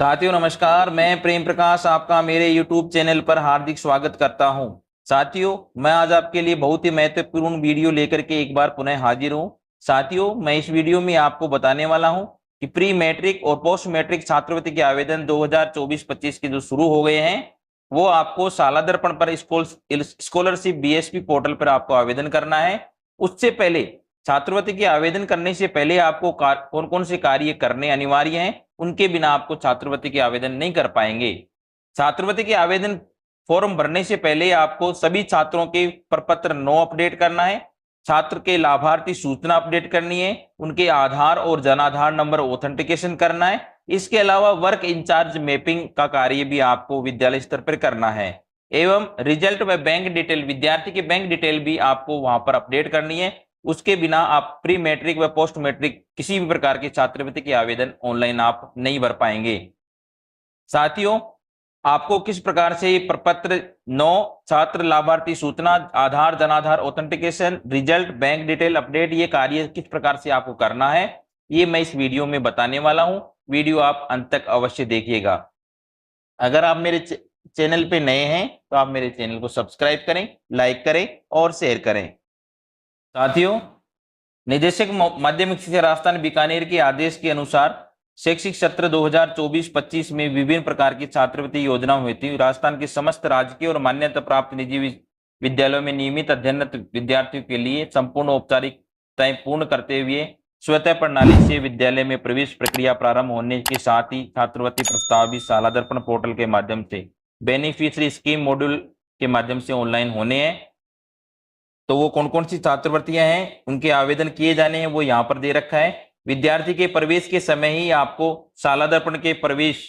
साथियों नमस्कार, मैं प्रेम प्रकाश आपका मेरे YouTube चैनल पर हार्दिक स्वागत करता हूं। साथियों, मैं आज आपके लिए बहुत ही महत्वपूर्ण वीडियो लेकर के एक बार पुनः हाजिर हूं। साथियों, मैं इस वीडियो में आपको बताने वाला हूं कि प्री मैट्रिक और पोस्ट मैट्रिक छात्रवृत्ति के आवेदन 2024-25 के जो शुरू हो गए हैं, वो आपको साला दर्पण पर स्कॉलरशिप बीएसपी पोर्टल पर आपको आवेदन करना है। उससे पहले छात्रवृत्ति के आवेदन करने से पहले आपको कौन कौन से कार्य करने अनिवार्य हैं, उनके बिना आपको छात्रवृत्ति के आवेदन नहीं कर पाएंगे। छात्रवृत्ति के आवेदन फॉर्म भरने से पहले आपको सभी छात्रों के प्रपत्र 9 अपडेट करना है, छात्र के लाभार्थी सूचना अपडेट करनी है, उनके आधार और जन आधार नंबर ऑथेंटिकेशन करना है। इसके अलावा वर्क इंचार्ज मैपिंग का कार्य भी आपको विद्यालय स्तर पर करना है एवं रिजल्ट व बैंक डिटेल, विद्यार्थी के बैंक डिटेल भी आपको वहां पर अपडेट करनी है। उसके बिना आप प्री मैट्रिक व पोस्ट मैट्रिक किसी भी प्रकार के छात्रवृत्ति के आवेदन ऑनलाइन आप नहीं भर पाएंगे। साथियों, आपको किस प्रकार से प्रपत्र 9, छात्र लाभार्थी सूचना, आधार जनाधार authentication, result, bank detail update, ये कार्य किस प्रकार से आपको करना है, ये मैं इस वीडियो में बताने वाला हूं। वीडियो आप अंत तक अवश्य देखिएगा। अगर आप मेरे चैनल पे नए हैं तो आप मेरे चैनल को सब्सक्राइब करें, लाइक करें और शेयर करें। साथियों, निदेशक माध्यमिक शिक्षा राजस्थान बीकानेर के आदेश के अनुसार शैक्षिक सत्र 2024-25 में विभिन्न प्रकार की छात्रवृत्ति योजनाएं हेतु राजस्थान के समस्त राजकीय और मान्यता प्राप्त निजी विद्यालयों में नियमित अध्ययनरत विद्यार्थियों के लिए संपूर्ण औपचारिकताएं पूर्ण करते हुए स्वतः प्रणाली से विद्यालय में प्रवेश प्रक्रिया प्रारंभ होने के साथ ही छात्रवृत्ति प्रस्ताव भी शाला दर्पण पोर्टल के माध्यम से बेनिफिशियरी स्कीम मॉड्यूल के माध्यम से ऑनलाइन होने हैं। तो वो कौन कौन सी छात्रवृत्तियां हैं, उनके आवेदन किए जाने हैं, वो यहाँ पर दे रखा है। विद्यार्थी के प्रवेश के समय ही आपको शाला दर्पण के प्रवेश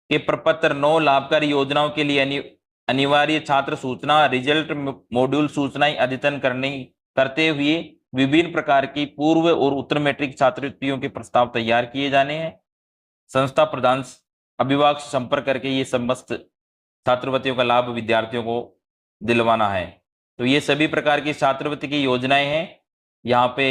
के प्रपत्र 9 लाभकारी योजनाओं के लिए अनिवार्य छात्र सूचना, रिजल्ट, मॉड्यूल सूचनाएं अद्यतन करते हुए विभिन्न प्रकार की पूर्व और उत्तर मैट्रिक छात्रवृत्तियों के प्रस्ताव तैयार किए जाने हैं। संस्था प्रधान अभिभावक से संपर्क करके ये समस्त छात्रवृत्तियों का लाभ विद्यार्थियों को दिलवाना है। तो ये सभी प्रकार की छात्रवृत्ति की योजनाएं हैं। यहाँ पे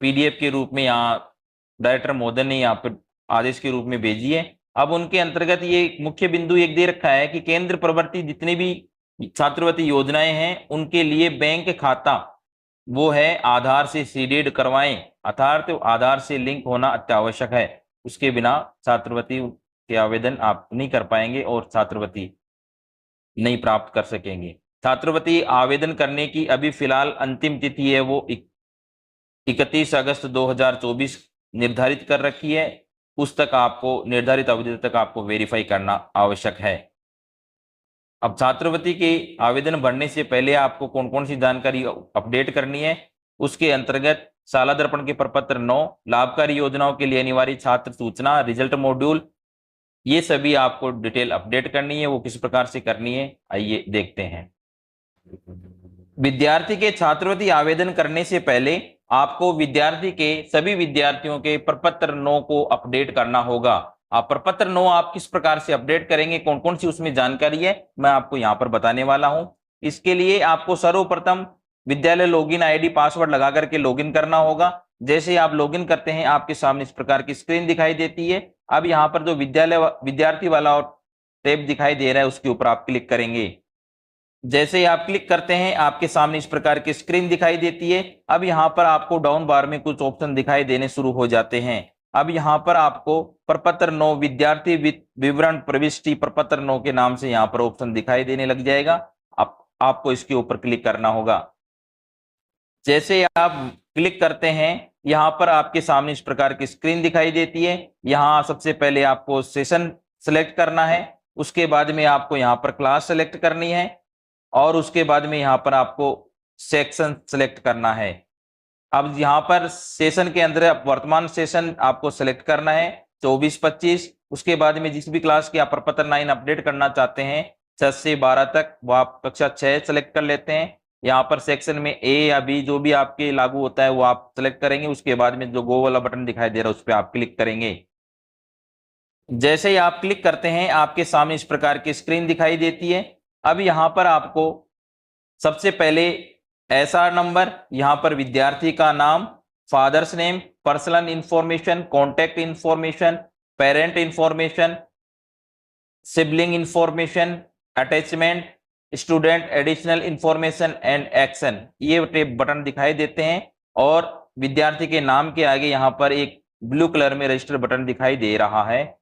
पीडीएफ के रूप में यहाँ डायरेक्टर महोदय ने यहाँ पे आदेश के रूप में भेजी है। अब उनके अंतर्गत ये मुख्य बिंदु एक दे रखा है कि केंद्र प्रवर्ती जितनी भी छात्रवृत्ति योजनाएं हैं, उनके लिए बैंक खाता वो है आधार से सीडेड करवाएं, अर्थात आधार से लिंक होना अत्यावश्यक है। उसके बिना छात्रवृत्ति के आवेदन आप नहीं कर पाएंगे और छात्रवृत्ति नहीं प्राप्त कर सकेंगे। छात्रवृत्ति आवेदन करने की अभी फिलहाल अंतिम तिथि है वो 31 अगस्त 2024 निर्धारित कर रखी है। उस तक आपको निर्धारित अवधि तक आपको वेरीफाई करना आवश्यक है। अब छात्रवृत्ति के आवेदन भरने से पहले आपको कौन कौन सी जानकारी अपडेट करनी है, उसके अंतर्गत शाला दर्पण के प्रपत्र 9, लाभकारी योजनाओं के लिए अनिवार्य छात्र सूचना, रिजल्ट मॉड्यूल, ये सभी आपको डिटेल अपडेट करनी है। वो किस प्रकार से करनी है, आइए देखते हैं। विद्यार्थी के छात्रवृत्ति आवेदन करने से पहले आपको विद्यार्थी के सभी विद्यार्थियों के प्रपत्र 9 को अपडेट करना होगा। आप प्रपत्र 9 आप किस प्रकार से अपडेट करेंगे, कौन कौन सी उसमें जानकारी है, मैं आपको यहां पर बताने वाला हूं। इसके लिए आपको सर्वप्रथम विद्यालय लॉगिन आईडी पासवर्ड लगा करके लॉगिन करना होगा। जैसे ही आप लॉगिन करते हैं, आपके सामने इस प्रकार की स्क्रीन दिखाई देती है। अब यहाँ पर जो विद्यार्थी वाला टैब दिखाई दे रहा है, उसके ऊपर आप क्लिक करेंगे। जैसे ही आप क्लिक करते हैं, आपके सामने इस प्रकार की स्क्रीन दिखाई देती है। अब यहाँ पर आपको डाउन बार में कुछ ऑप्शन दिखाई देने शुरू हो जाते हैं। अब यहाँ पर आपको प्रपत्र 9 विद्यार्थी विवरण प्रविष्टि प्रपत्र 9 के नाम से यहाँ पर ऑप्शन दिखाई देने लग जाएगा। आपको इसके ऊपर क्लिक करना होगा। जैसे आप क्लिक करते हैं, यहाँ पर आपके सामने इस प्रकार की स्क्रीन दिखाई देती है। यहाँ सबसे पहले आपको सेशन सेलेक्ट करना है, उसके बाद में आपको यहाँ पर क्लास सेलेक्ट करनी है और उसके बाद में यहाँ पर आपको सेक्शन सेलेक्ट करना है। अब यहाँ पर सेशन के अंदर वर्तमान सेशन आपको सेलेक्ट करना है 24-25। उसके बाद में जिस भी क्लास की आप प्रपत्र 9 अपडेट करना चाहते हैं 6 से 12 तक, वो आप कक्षा 6 सेलेक्ट कर लेते हैं। यहाँ पर सेक्शन में ए या बी जो भी आपके लागू होता है वो आप सेलेक्ट करेंगे। उसके बाद में जो गो वाला बटन दिखाई दे रहा है उस पर आप क्लिक करेंगे। जैसे ही आप क्लिक करते हैं, आपके सामने इस प्रकार की स्क्रीन दिखाई देती है। अब यहाँ पर आपको सबसे पहले एसआर नंबर, यहाँ पर विद्यार्थी का नाम, father's name, personal information, contact information, parent information, sibling information, attachment, student additional information and action, ये बटन दिखाई देते हैं। और विद्यार्थी के नाम के आगे यहाँ पर एक ब्लू कलर में रजिस्टर बटन दिखाई दे रहा है,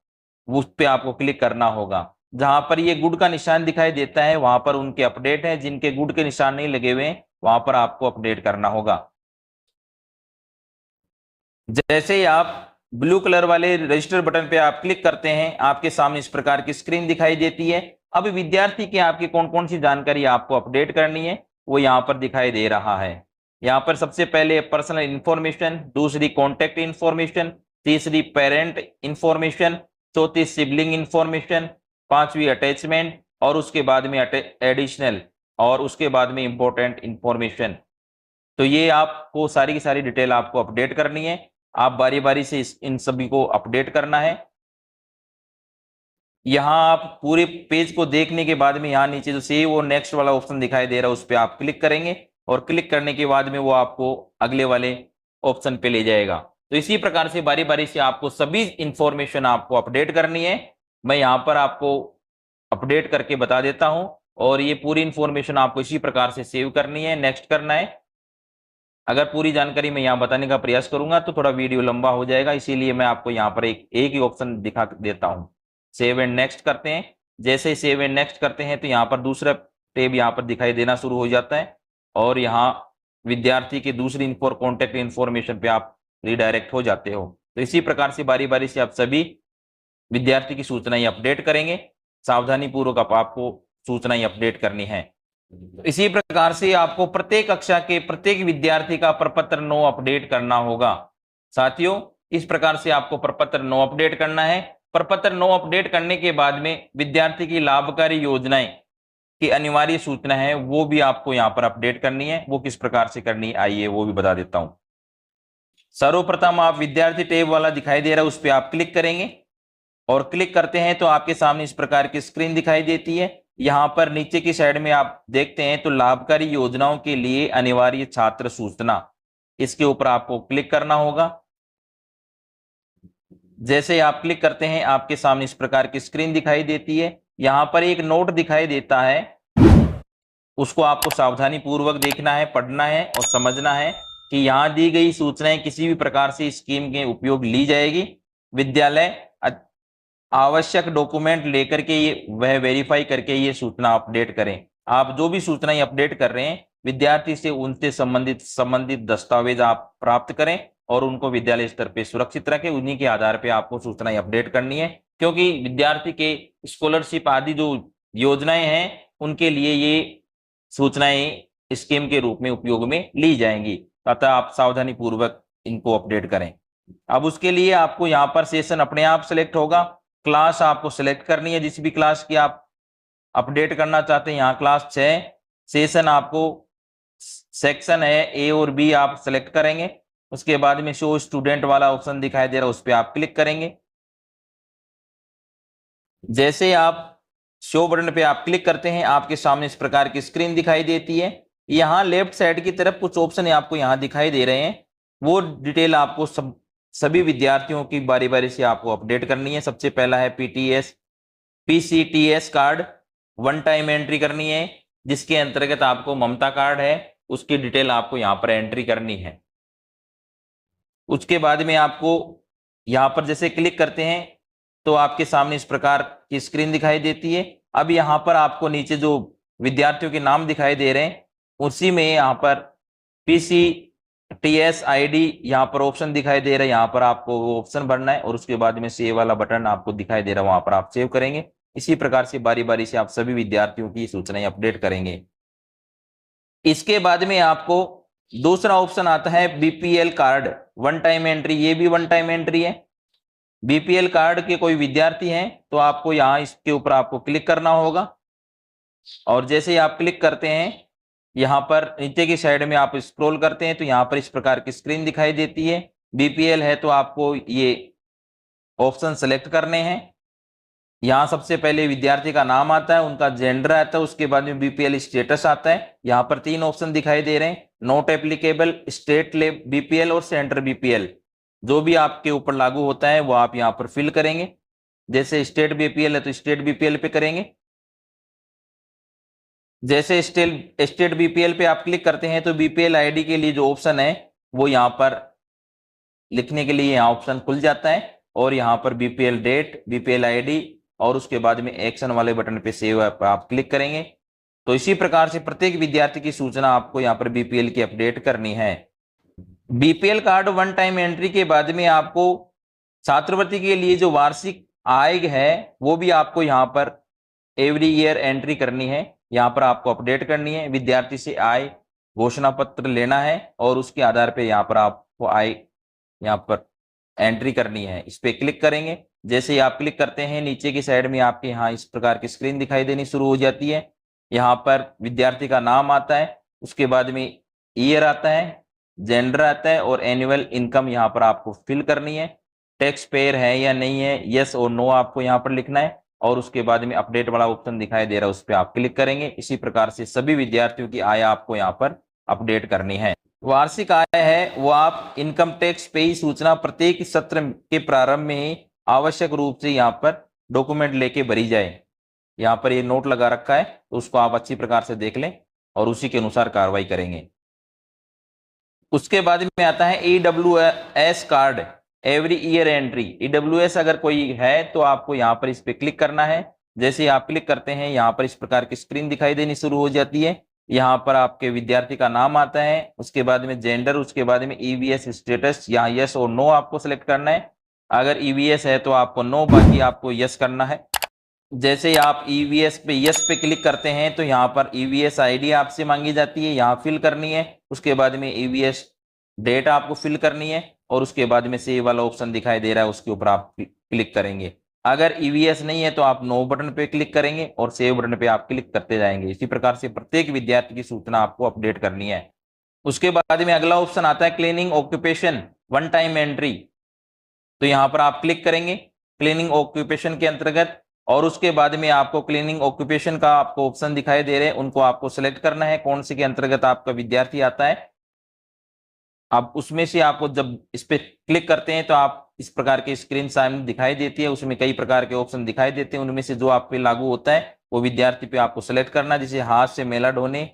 उस पर आपको क्लिक करना होगा। जहां पर ये गुड का निशान दिखाई देता है वहां पर उनके अपडेट है, जिनके गुड के निशान नहीं लगे हुए वहां पर आपको अपडेट करना होगा। जैसे ही आप ब्लू कलर वाले रजिस्टर बटन पे आप क्लिक करते हैं, आपके सामने इस प्रकार की स्क्रीन दिखाई देती है। अब विद्यार्थी की आपकी कौन कौन सी जानकारी आपको अपडेट करनी है वो यहाँ पर दिखाई दे रहा है। यहाँ पर सबसे पहले पर्सनल इंफॉर्मेशन, दूसरी कॉन्टेक्ट इंफॉर्मेशन, तीसरी पेरेंट इंफॉर्मेशन, चौथी सिबलिंग इंफॉर्मेशन, पांचवी अटैचमेंट, और उसके बाद में एडिशनल, और उसके बाद में इंपॉर्टेंट इंफॉर्मेशन। तो ये आपको सारी की सारी डिटेल आपको अपडेट करनी है। आप बारी बारी से इन सभी को अपडेट करना है। यहाँ आप पूरे पेज को देखने के बाद में यहाँ नीचे जो सेव और नेक्स्ट वाला ऑप्शन दिखाई दे रहा है उस पर आप क्लिक करेंगे, और क्लिक करने के बाद में वो आपको अगले वाले ऑप्शन पे ले जाएगा। तो इसी प्रकार से बारी बारी से आपको सभी इंफॉर्मेशन आपको अपडेट करनी है। मैं यहाँ पर आपको अपडेट करके बता देता हूँ, और ये पूरी इंफॉर्मेशन आपको इसी प्रकार से सेव करनी है, नेक्स्ट करना है। अगर पूरी जानकारी मैं यहाँ बताने का प्रयास करूंगा तो थोड़ा वीडियो लंबा हो जाएगा, इसीलिए मैं आपको यहाँ पर एक ही ऑप्शन दिखा देता हूँ। सेव एंड नेक्स्ट करते हैं। जैसे ही सेव एंड नेक्स्ट करते हैं तो यहाँ पर दूसरा टेब यहाँ पर दिखाई देना शुरू हो जाता है, और यहाँ विद्यार्थी के दूसरी कॉन्टेक्ट इन्फॉर्मेशन पे आप रिडायरेक्ट हो जाते हो। तो इसी प्रकार से बारी बारी से आप सभी विद्यार्थी की सूचनाएं अपडेट करेंगे। सावधानी पूर्वक आपको सूचनाएं अपडेट करनी है। इसी प्रकार से आपको प्रत्येक कक्षा के प्रत्येक विद्यार्थी का प्रपत्र 9 अपडेट करना होगा। साथियों, इस प्रकार से आपको प्रपत्र 9 अपडेट करना है। प्रपत्र 9 अपडेट करने के बाद में विद्यार्थी की लाभकारी योजनाएं की अनिवार्य सूचना है वो भी आपको यहाँ पर अपडेट करनी है। वो किस प्रकार से करनी है आइए वो भी बता देता हूं। सर्वप्रथम आप विद्यार्थी टेब वाला दिखाई दे रहा है उस पर आप क्लिक करेंगे, और क्लिक करते हैं तो आपके सामने इस प्रकार की स्क्रीन दिखाई देती है। यहाँ पर नीचे की साइड में आप देखते हैं तो लाभकारी योजनाओं के लिए अनिवार्य छात्र सूचना, इसके ऊपर आपको क्लिक करना होगा। जैसे आप क्लिक करते हैं आपके सामने इस प्रकार की स्क्रीन दिखाई देती है। यहाँ पर एक नोट दिखाई देता है, उसको आपको सावधानी पूर्वक देखना है, पढ़ना है और समझना है कि यहाँ दी गई सूचनाएं किसी भी प्रकार से स्कीम के उपयोग ली जाएगी। विद्यालय आवश्यक डॉक्यूमेंट लेकर के ये वह वेरीफाई करके ये सूचना अपडेट करें। आप जो भी सूचनाएं अपडेट कर रहे हैं विद्यार्थी से उनसे संबंधित दस्तावेज आप प्राप्त करें और उनको विद्यालय स्तर पे सुरक्षित रखें। उन्हीं के आधार पे आपको सूचनाएं अपडेट करनी है, क्योंकि विद्यार्थी के स्कॉलरशिप आदि जो योजनाएं हैं उनके लिए ये सूचनाएं स्कीम के रूप में उपयोग में ली जाएंगी। अतः आप सावधानी पूर्वक इनको अपडेट करें। अब उसके लिए आपको यहाँ पर सेशन अपने आप सिलेक्ट होगा। क्लास आपको सिलेक्ट करनी है, जिस भी क्लास की आप अपडेट करना चाहते हैं। यहाँ क्लास 6, सेशन आपको सेक्शन है ए और बी आप सिलेक्ट करेंगे। उसके बाद में शो स्टूडेंट वाला ऑप्शन दिखाई दे रहा है उस पर आप क्लिक करेंगे। जैसे आप शो बटन पे आप क्लिक करते हैं आपके सामने इस प्रकार की स्क्रीन दिखाई देती है। यहाँ लेफ्ट साइड की तरफ कुछ ऑप्शन आपको यहाँ दिखाई दे रहे हैं, वो डिटेल आपको सभी विद्यार्थियों की बारी बारी से आपको अपडेट करनी है। सबसे पहला है पीसीटीएस कार्ड, 1 टाइम एंट्री करनी है, जिसके अंतर्गत आपको ममता कार्ड है उसकी डिटेल आपको यहाँ पर एंट्री करनी है। उसके बाद में आपको यहाँ पर जैसे क्लिक करते हैं तो आपके सामने इस प्रकार की स्क्रीन दिखाई देती है। अब यहाँ पर आपको नीचे जो विद्यार्थियों के नाम दिखाई दे रहे हैं उसी में यहाँ पर पीसीटीएस आईडी यहाँ पर ऑप्शन दिखाई दे रहा है, यहाँ पर आपको वो ऑप्शन भरना है और उसके बाद में सेव वाला बटन आपको दिखाई दे रहा है, वहां पर आप सेव करेंगे। इसी प्रकार से बारी बारी से आप सभी विद्यार्थियों की सूचनाएं अपडेट करेंगे। इसके बाद में आपको दूसरा ऑप्शन आता है बीपीएल कार्ड, 1 टाइम एंट्री, ये भी 1 टाइम एंट्री है। बीपीएल कार्ड के कोई विद्यार्थी हैं तो आपको यहाँ इसके ऊपर आपको क्लिक करना होगा, और जैसे ही आप क्लिक करते हैं यहाँ पर नीचे की साइड में आप स्क्रॉल करते हैं तो यहाँ पर इस प्रकार की स्क्रीन दिखाई देती है। बीपीएल है तो आपको ये ऑप्शन सेलेक्ट करने हैं। यहाँ सबसे पहले विद्यार्थी का नाम आता है, उनका जेंडर आता है, उसके बाद में बीपीएल स्टेटस आता है। यहाँ पर 3 ऑप्शन दिखाई दे रहे हैं, नॉट एप्लीकेबल, स्टेट बीपीएल और सेंटर बीपीएल। जो भी आपके ऊपर लागू होता है वो आप यहाँ पर फिल करेंगे। जैसे स्टेट बीपीएल है तो स्टेट बीपीएल पे करेंगे। जैसे स्टेट बीपीएल पे आप क्लिक करते हैं तो बीपीएल आईडी के लिए जो ऑप्शन है वो यहाँ पर लिखने के लिए यहाँ ऑप्शन खुल जाता है, और यहाँ पर बीपीएल डेट, बीपीएल आईडी और उसके बाद में एक्शन वाले बटन पे सेव पर आप क्लिक करेंगे। तो इसी प्रकार से प्रत्येक विद्यार्थी की सूचना आपको यहाँ पर बीपीएल की अपडेट करनी है। BPL card one time entry के बाद में आपको छात्रवृत्ति के लिए जो वार्षिक आय है वो भी आपको यहाँ पर एवरी ईयर एंट्री करनी है, यहाँ पर आपको अपडेट करनी है। विद्यार्थी से आय घोषणा पत्र लेना है और उसके आधार पर यहाँ पर आपको आय यहाँ पर एंट्री करनी है। इस पे क्लिक करेंगे। जैसे ही आप क्लिक करते हैं नीचे की साइड में आपके यहाँ इस प्रकार की स्क्रीन दिखाई देनी शुरू हो जाती है। यहाँ पर विद्यार्थी का नाम आता है, उसके बाद में ईयर आता है, जेंडर आता है और एनुअल इनकम यहाँ पर आपको फिल करनी है। टैक्स पेयर है या नहीं है, यस और नो आपको यहाँ पर लिखना है, और उसके बाद में अपडेट वाला ऑप्शन दिखाई दे रहा है उस पर आप क्लिक करेंगे। इसी प्रकार से सभी विद्यार्थियों की आय आपको यहाँ पर अपडेट करनी है। वार्षिक आय है वो आप इनकम टैक्स पे ही सूचना प्रत्येक सत्र के प्रारंभ में ही आवश्यक रूप से यहाँ पर डॉक्यूमेंट लेके भरी जाए। यहाँ पर ये नोट लगा रखा है तो उसको आप अच्छी प्रकार से देख लें और उसी के अनुसार कार्रवाई करेंगे। उसके बाद में आता है EWS card every year entry. EWS अगर कोई है तो आपको यहाँ पर इस पे क्लिक करना है। जैसे ही आप क्लिक करते हैं यहाँ पर इस प्रकार की स्क्रीन दिखाई देनी शुरू हो जाती है। यहाँ पर आपके विद्यार्थी का नाम आता है, उसके बाद में जेंडर, उसके बाद में EVS स्टेटस, यहाँ यस और नो आपको सिलेक्ट करना है। अगर EVS है तो आपको नो, बाकी आपको यस करना है। जैसे ही आप EVS पे यस पे क्लिक करते हैं तो यहाँ पर EVS आईडी आपसे मांगी जाती है, यहाँ फिल करनी है। उसके बाद में EVS डेट आपको फिल करनी है और उसके बाद में सेव वाला ऑप्शन दिखाई दे रहा है उसके ऊपर आप क्लिक करेंगे। अगर EVS नहीं है तो आप नो बटन पे क्लिक करेंगे और सेव बटन पे आप क्लिक करते जाएंगे। इसी प्रकार से प्रत्येक विद्यार्थी की सूचना आपको अपडेट करनी है। उसके बाद में अगला ऑप्शन आता है cleaning occupation one time entry. तो यहाँ पर आप क्लिक करेंगे क्लीनिंग ऑक्यूपेशन के अंतर्गत, और उसके बाद में आपको क्लीनिंग ऑक्यूपेशन का आपको ऑप्शन दिखाई दे रहे हैं, उनको आपको सिलेक्ट करना है कौन से के अंतर्गत आपका विद्यार्थी आता है। आप उसमें से आपको जब इस पे क्लिक करते हैं तो आप इस प्रकार की स्क्रीन सामने दिखाई देती है, उसमें कई प्रकार के ऑप्शन दिखाई देते हैं। उनमें से जो आप पे लागू होता है वो विद्यार्थी पे आपको सेलेक्ट करना है, जैसे हाथ से मेला ढोने,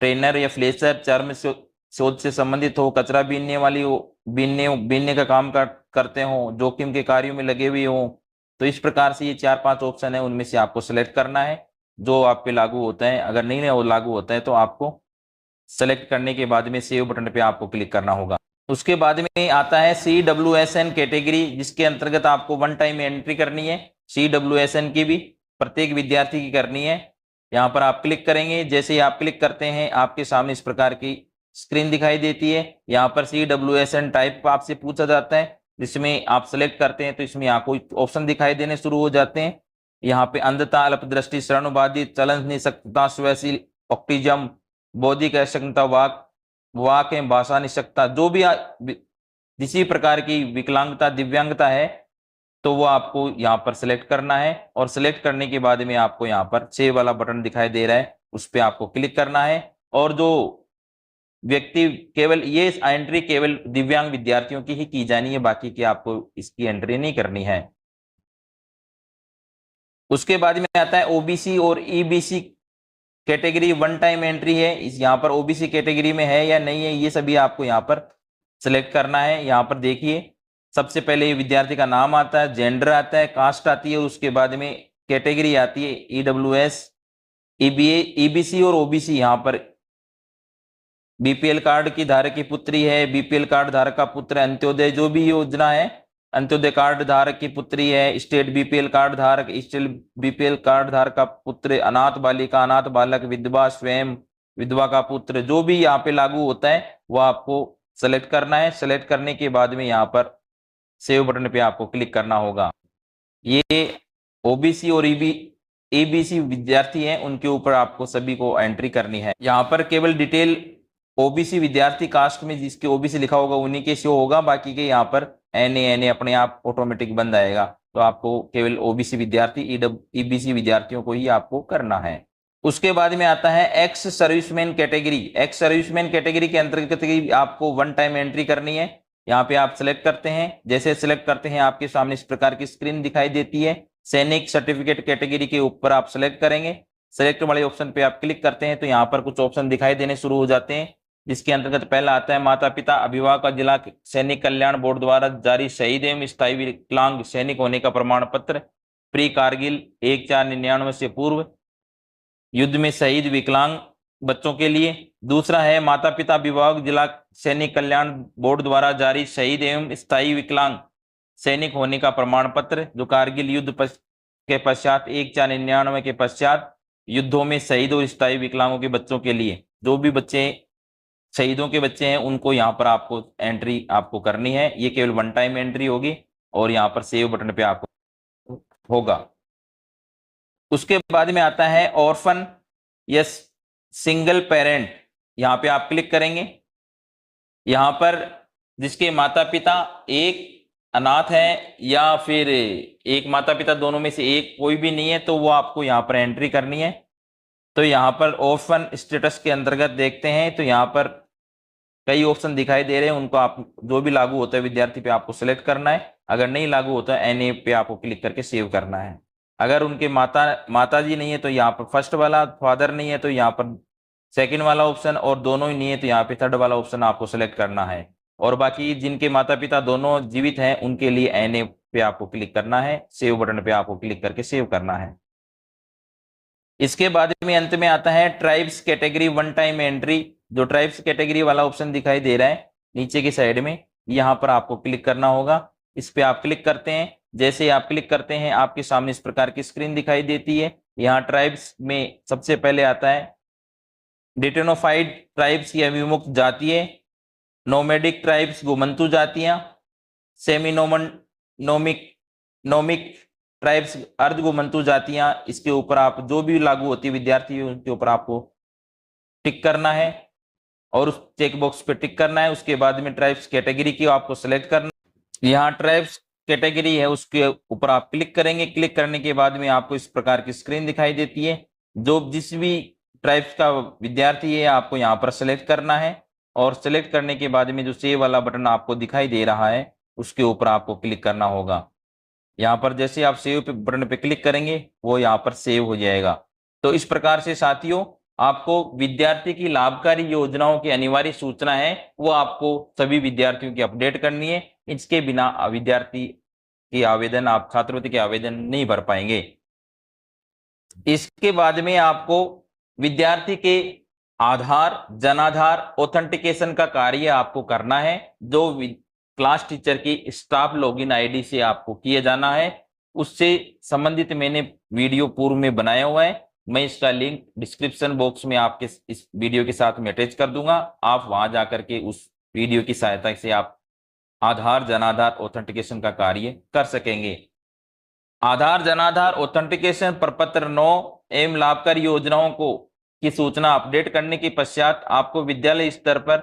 ट्रेनर या फ्लेशर, चर्म शोध से संबंधित हो, कचरा बीनने वाली हो, बीनने का काम करते हो, जोखिम के कार्यों में लगे हुए हो। तो इस प्रकार से ये 4-5 ऑप्शन है, उनमें से आपको सेलेक्ट करना है जो आप पे लागू होता है। अगर नहीं वो लागू होता है तो आपको सेलेक्ट करने के बाद में सेव बटन पे आपको क्लिक करना होगा। उसके बाद में आता है CWSN कैटेगरी, जिसके अंतर्गत आपको वन टाइम एंट्री करनी है। CWSN की भी प्रत्येक विद्यार्थी की करनी है। यहाँ पर आप क्लिक करेंगे। जैसे ही आप क्लिक करते हैं आपके सामने इस प्रकार की स्क्रीन दिखाई देती है। यहाँ पर CWSN टाइप आपसे पूछा जाता है, जिसमें आप सेलेक्ट करते हैं तो इसमें आपको ऑप्शन दिखाई देने शुरू हो जाते हैं। यहाँ पे अंधता, अल्पदृष्टि, शरणबाधित, चलन निशक्तता, स्वैशील, ऑटिज्म, बौद्धिक अक्षमता, वाक एवं भाषा निशक्तता, जो भी किसी प्रकार की विकलांगता, दिव्यांगता है तो वो आपको यहाँ पर सिलेक्ट करना है, और सिलेक्ट करने के बाद में आपको यहाँ पर सेव वाला बटन दिखाई दे रहा है उस पर आपको क्लिक करना है। और जो व्यक्ति केवल ये एंट्री केवल दिव्यांग विद्यार्थियों की ही की जानी है, बाकी की आपको इसकी एंट्री नहीं करनी है। उसके बाद में आता है OBC और EBC category one time entry है। इस यहाँ पर OBC कैटेगरी में है या नहीं है ये सभी आपको यहाँ पर सिलेक्ट करना है। यहाँ पर देखिए सबसे पहले विद्यार्थी का नाम आता है, जेंडर आता है, कास्ट आती है, उसके बाद में कैटेगरी आती है EWS, EBC और OBC। यहाँ पर BPL कार्ड की धारक की पुत्री है, BPL कार्ड धारक का पुत्र, अंत्योदय जो भी योजना है, अंत्योदय कार्ड धारक की पुत्री है, स्टेट BPL कार्ड धारक, स्टेट BPL कार्ड धारक का पुत्र, अनाथ बालिका, अनाथ बालक, विधवा, स्वयं विधवा का पुत्र, जो भी यहाँ पे लागू होता है वो आपको सेलेक्ट करना है। सेलेक्ट करने के बाद में यहाँ पर सेव बटन पे आपको क्लिक करना होगा। ये OBC और EBC विद्यार्थी हैं, उनके ऊपर आपको सभी को एंट्री करनी है। यहाँ पर केवल डिटेल OBC विद्यार्थी कास्ट में जिसके OBC लिखा होगा उन्हीं के शो होगा, बाकी के यहाँ पर NA अपने आप ऑटोमेटिक बंद आएगा। तो आपको केवल OBC विद्यार्थी, EBC विद्यार्थियों को ही आपको करना है। उसके बाद में आता है ex serviceman category. Ex serviceman category के अंतर्गत आपको वन टाइम एंट्री करनी है। यहाँ पे आप सिलेक्ट करते हैं। जैसे सिलेक्ट करते हैं आपके सामने इस प्रकार की स्क्रीन दिखाई देती है। सैनिक सर्टिफिकेट कैटेगरी के ऊपर आप सिलेक्ट करेंगे। सिलेक्ट वाले ऑप्शन पे आप क्लिक करते हैं तो यहाँ पर कुछ ऑप्शन दिखाई देने शुरू हो जाते हैं, जिसके अंतर्गत पहला आता है माता पिता अभिभावक का जिला सैनिक कल्याण बोर्ड द्वारा जारी शहीद एवं स्थायी विकलांग सैनिक होने का प्रमाण पत्र प्री कारगिल 1/4/99 से पूर्व युद्ध में शहीद विकलांग बच्चों के लिए। दूसरा है माता पिता अभिभावक जिला सैनिक कल्याण बोर्ड द्वारा जारी शहीद एवं स्थायी विकलांग सैनिक होने का प्रमाण पत्र जो कारगिल युद्ध के पश्चात 1/4/99 के पश्चात युद्धों में शहीद और स्थायी विकलांगों के बच्चों के लिए, जो भी बच्चे शहीदों के बच्चे हैं उनको यहाँ पर आपको एंट्री आपको करनी है। ये केवल वन टाइम एंट्री होगी और यहाँ पर सेव बटन पे आपको होगा। उसके बाद में आता है ऑर्फन यस सिंगल पेरेंट, यहाँ पे आप क्लिक करेंगे। यहाँ पर जिसके माता पिता एक अनाथ है या फिर एक माता पिता दोनों में से एक कोई भी नहीं है तो वो आपको यहाँ पर एंट्री करनी है। तो यहाँ पर ऑर्फन स्टेटस के अंतर्गत देखते हैं तो यहाँ पर कई ऑप्शन दिखाई दे रहे हैं, उनको आप जो भी लागू होता है विद्यार्थी पे आपको सिलेक्ट करना है। अगर नहीं लागू होता है NA पे आपको क्लिक करके सेव करना है। अगर उनके माता जी नहीं है तो यहाँ पर फर्स्ट वाला, फादर नहीं है तो यहाँ पर सेकंड वाला ऑप्शन, और दोनों ही नहीं है तो यहाँ पे थर्ड वाला ऑप्शन आपको सिलेक्ट करना है। और बाकी जिनके माता पिता दोनों जीवित हैं उनके लिए NA पे आपको क्लिक करना है, सेव बटन पे आपको क्लिक करके सेव करना है। इसके बाद में अंत में आता है tribes category one time entry. जो ट्राइब्स कैटेगरी वाला ऑप्शन दिखाई दे रहा है नीचे की साइड में, यहाँ पर आपको क्लिक करना होगा। इस पे आप क्लिक करते हैं। जैसे आप क्लिक करते हैं आपके सामने इस प्रकार की स्क्रीन दिखाई देती है। यहाँ ट्राइब्स में सबसे पहले आता है डिटेनोफाइड ट्राइब्स या विमुक्त जातीय, नोमेडिक ट्राइब्स गोमंतु जातियां, सेमी नोमिक ट्राइब्स अर्ध गोमंतु जातियां। इसके ऊपर आप जो भी लागू होती है विद्यार्थी उनके ऊपर आपको टिक करना है और उस चेक बॉक्स पे टिक करना है। उसके बाद में ट्राइब्स कैटेगरी की आपको सिलेक्ट करना है। यहाँ ट्राइब्स कैटेगरी है उसके ऊपर आप क्लिक करेंगे। क्लिक करने के बाद में आपको इस प्रकार की स्क्रीन दिखाई देती है। जो जिस भी ट्राइब्स का विद्यार्थी है आपको यहाँ पर सिलेक्ट करना है और सिलेक्ट करने के बाद में जो सेव वाला बटन आपको दिखाई दे रहा है उसके ऊपर आपको क्लिक करना होगा। यहाँ पर जैसे आप सेव बटन पे क्लिक करेंगे वो यहाँ पर सेव हो जाएगा। तो इस प्रकार से साथियों आपको विद्यार्थी की लाभकारी योजनाओं की अनिवार्य सूचना है वो आपको सभी विद्यार्थियों की अपडेट करनी है। इसके बिना विद्यार्थी की आवेदन आप छात्रवृत्ति के आवेदन नहीं भर पाएंगे। इसके बाद में आपको विद्यार्थी के आधार जनाधार ऑथेंटिकेशन का कार्य आपको करना है, जो क्लास टीचर की स्टाफ लॉगिन आईडी से आपको किया जाना है। उससे संबंधित मैंने वीडियो पूर्व में बनाया हुआ है, मैं इसका लिंक डिस्क्रिप्शन बॉक्स में आपके इस वीडियो के साथ में अटैच कर दूंगा। आप वहां जाकर के उस वीडियो की सहायता से आप आधार जनाधार ऑथेंटिकेशन का कार्य कर सकेंगे। आधार जनाधार ऑथेंटिकेशन प्रपत्र 9 एवं लाभकारी योजनाओं को की सूचना अपडेट करने के पश्चात आपको विद्यालय स्तर पर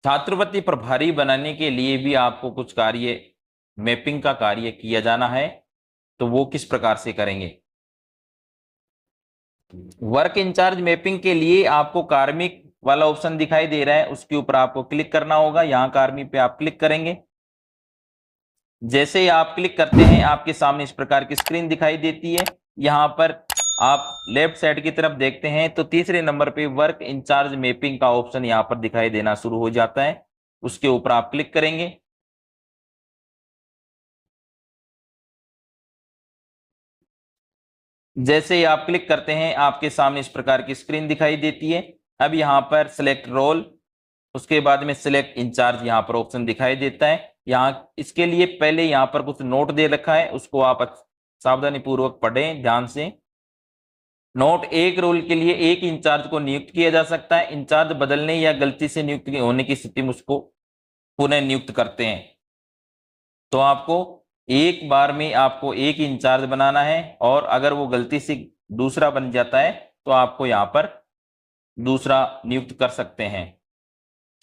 छात्रवृत्ति प्रभारी बनाने के लिए भी आपको कुछ कार्य मैपिंग का कार्य किया जाना है। तो वो किस प्रकार से करेंगे? वर्क इंचार्ज मैपिंग के लिए आपको कार्मिक वाला ऑप्शन दिखाई दे रहा है, उसके ऊपर आपको क्लिक करना होगा। यहाँ कार्मिक पे आप क्लिक करेंगे। जैसे ही आप क्लिक करते हैं आपके सामने इस प्रकार की स्क्रीन दिखाई देती है। यहाँ पर आप लेफ्ट साइड की तरफ देखते हैं तो तीसरे नंबर पे वर्क इंचार्ज मैपिंग का ऑप्शन यहाँ पर दिखाई देना शुरू हो जाता है। उसके ऊपर आप क्लिक करेंगे। जैसे ही आप क्लिक करते हैं आपके सामने इस प्रकार की स्क्रीन दिखाई देती है। अब यहाँ पर सिलेक्ट रोल, उसके बाद में सिलेक्ट इंचार्ज यहाँ पर ऑप्शन दिखाई देता है। यहाँ इसके लिए पहले यहाँ पर कुछ नोट दे रखा है, उसको आप सावधानी पूर्वक पढ़ें ध्यान से। नोट, एक रोल के लिए एक इंचार्ज को नियुक्त किया जा सकता है। इंचार्ज बदलने या गलती से नियुक्त होने की स्थिति में उसको पुनः नियुक्त करते हैं। तो आपको एक बार में आपको एक इंचार्ज बनाना है और अगर वो गलती से दूसरा बन जाता है तो आपको यहाँ पर दूसरा नियुक्त कर सकते हैं।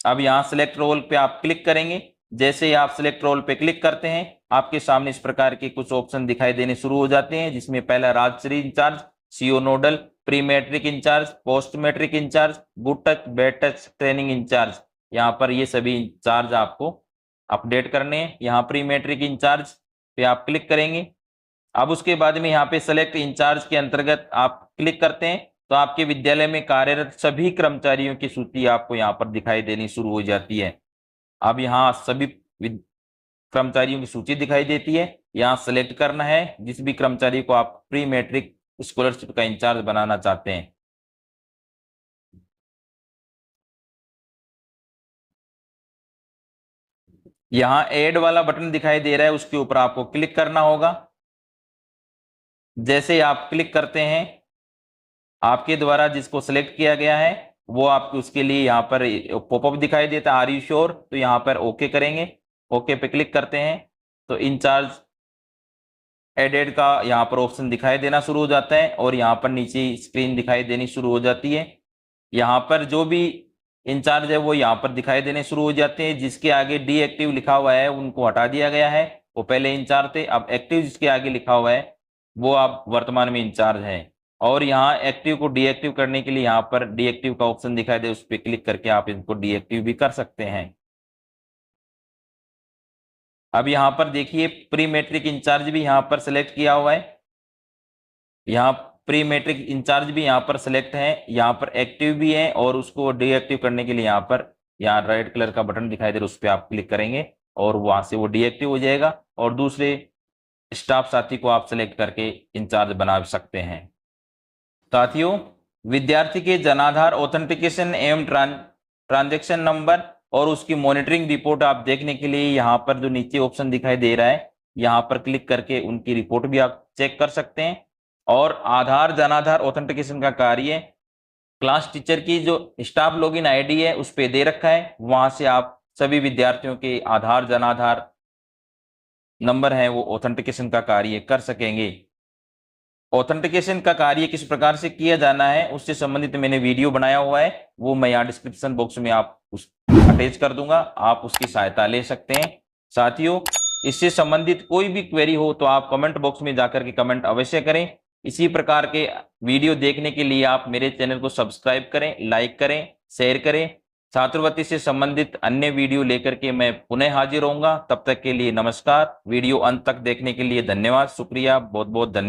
अब यहाँ सिलेक्ट रोल पे आप क्लिक करेंगे। जैसे ही आप सिलेक्ट रोल पे क्लिक करते हैं आपके सामने इस प्रकार के कुछ ऑप्शन दिखाई देने शुरू हो जाते हैं, जिसमें पहला Rajshree incharge, CO nodal, pre matric incharge, post matric incharge, good touch bad touch training incharge. यहाँ पर ये सभी इंचार्ज आपको अपडेट करने हैं। यहाँ प्री मैट्रिक इंचार्ज पे आप क्लिक करेंगे। अब उसके बाद में यहाँ पे सेलेक्ट इंचार्ज के अंतर्गत आप क्लिक करते हैं तो आपके विद्यालय में कार्यरत सभी कर्मचारियों की सूची आपको यहाँ पर दिखाई देनी शुरू हो जाती है। अब यहाँ सभी कर्मचारियों की सूची दिखाई देती है। यहाँ सेलेक्ट करना है जिस भी कर्मचारी को आप प्री मैट्रिक स्कॉलरशिप का इंचार्ज बनाना चाहते हैं। यहाँ ऐड वाला बटन दिखाई दे रहा है, उसके ऊपर आपको क्लिक करना होगा। जैसे ही आप क्लिक करते हैं, आपके द्वारा जिसको सिलेक्ट किया गया है वो आपको उसके लिए यहाँ पर पॉपअप दिखाई देता है, आर यू श्योर, तो यहाँ पर ओके करेंगे। ओके पे क्लिक करते हैं तो इंचार्ज एडेड का यहाँ पर ऑप्शन दिखाई देना शुरू हो जाता है और यहाँ पर नीचे स्क्रीन दिखाई देनी शुरू हो जाती है। यहाँ पर जो भी इंचार्ज है वो यहाँ पर दिखाई देने शुरू हो जाते हैं। जिसके आगे डीएक्टिव लिखा हुआ है उनको हटा दिया गया है, वो पहले इंचार्ज थे। अब एक्टिव जिसके आगे लिखा हुआ है वो आप वर्तमान में इंचार्ज हैं। और यहाँ एक्टिव को डीएक्टिव करने के लिए यहाँ पर डीएक्टिव का ऑप्शन दिखाई दे, उस पर क्लिक करके आप इनको डीएक्टिव भी कर सकते हैं। अब यहाँ पर देखिए प्री मैट्रिक इंचार्ज भी यहाँ पर सिलेक्ट किया हुआ है। यहाँ प्री मैट्रिक इंचार्ज भी यहाँ पर सिलेक्ट है, यहाँ पर एक्टिव भी है और उसको डीएक्टिव करने के लिए यहाँ रेड कलर का बटन दिखाई दे रहा है, उस पर आप क्लिक करेंगे और वहां से वो डीएक्टिव हो जाएगा और दूसरे स्टाफ साथी को आप सिलेक्ट करके इंचार्ज बना सकते हैं। साथियों, विद्यार्थी के जनाधार ऑथेंटिकेशन एवं ट्रांजैक्शन नंबर और उसकी मॉनिटरिंग रिपोर्ट आप देखने के लिए यहाँ पर जो नीचे ऑप्शन दिखाई दे रहा है यहाँ पर क्लिक करके उनकी रिपोर्ट भी आप चेक कर सकते हैं। और आधार जनाधार ऑथेंटिकेशन का कार्य क्लास टीचर की जो स्टाफ लॉगिन आईडी है उस पे दे रखा है, वहां से आप सभी विद्यार्थियों के आधार जनाधार नंबर है वो ऑथेंटिकेशन का कार्य कर सकेंगे। ऑथेंटिकेशन का कार्य किस प्रकार से किया जाना है उससे संबंधित मैंने वीडियो बनाया हुआ है, वो मैं यहाँ डिस्क्रिप्शन बॉक्स में आप उस अटैच कर दूंगा, आप उसकी सहायता ले सकते हैं। साथियों, इससे संबंधित कोई भी क्वेरी हो तो आप कमेंट बॉक्स में जाकर के कमेंट अवश्य करें। इसी प्रकार के वीडियो देखने के लिए आप मेरे चैनल को सब्सक्राइब करें, लाइक करें, शेयर करें। छात्रवृत्ति से संबंधित अन्य वीडियो लेकर के मैं पुनः हाजिर होऊंगा। तब तक के लिए नमस्कार। वीडियो अंत तक देखने के लिए धन्यवाद, शुक्रिया, बहुत बहुत धन्यवाद।